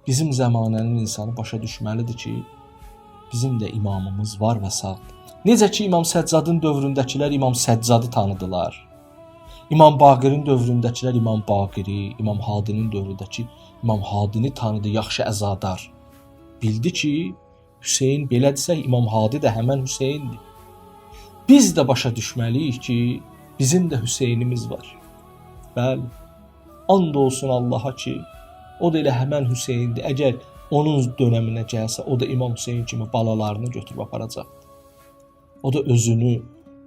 bizim zəmanənin insanı başa düşməlidir ki, bizim də imamımız var və sağdır. Necə ki İmam Səccadın dövründəkilər İmam Səccadı tanıdılar. İmam Baqirin dövründəkilər İmam Baqiri, İmam Hadinin dövründəki İmam Hadini tanıdı, yaxşı əzadar. Bildi ki, Hüseyn belədirsə İmam Hadi də həmən Hüseyndir. Biz də başa düşməliyik ki, bizim də Hüseynimiz var. Bəli, and olsun Allaha ki, o da elə həmən Hüseyndir. Əgər onun dönəminə gəlsə, o da İmam Hüseyn kimi balalarını götürüb aparacaqdı. O da özünü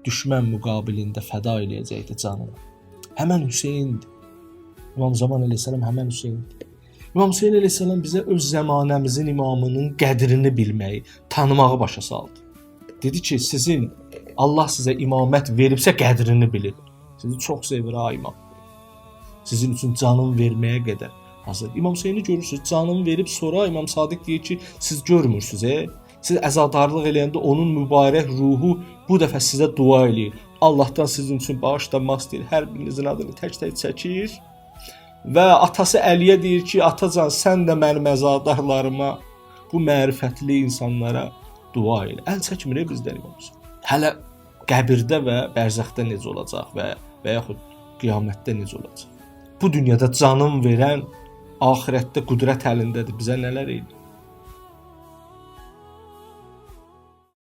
düşmən müqabilində fəda eləyəcəkdi canını. Həmən Hüseyndir. İmam Zaman əleyhissalam həmən Hüseyndir. İmam Hüseyn əleyhissalam bizə öz zəmanəmizin imamının qədrini bilməyi, tanımağı başa saldı. Dedi ki, sizin Allah sizə imamət veribsə qədrini bilin. Sizi çox sevir ha imam. Sizin üçün canını verməyə qədər hazır. İmam Hüseyni görürsüz, canını verib sonra İmam Sadiq deyir ki, siz görmürsüz, Siz əzadarlıq eləyəndə onun mübarək ruhu bu dəfə sizə dua eləyir. Allahdan sizin üçün bağışlanmaq istəyir. Hər birinizin adını tək-tək çəkir. Və atası Əliyə deyir ki, atacan sən də mənim əzadarlarıma, bu mərifətli insanlara dua elə. Əl çəkmir bizdən İmam Hüseyn. Hələ qəbirdə və bərzəxdə necə olacaq və yaxud qiyamətdə necə olacaq? Bu dünyada canım verən axirətdə qüdrət əlindədir. Bizə nələr edir?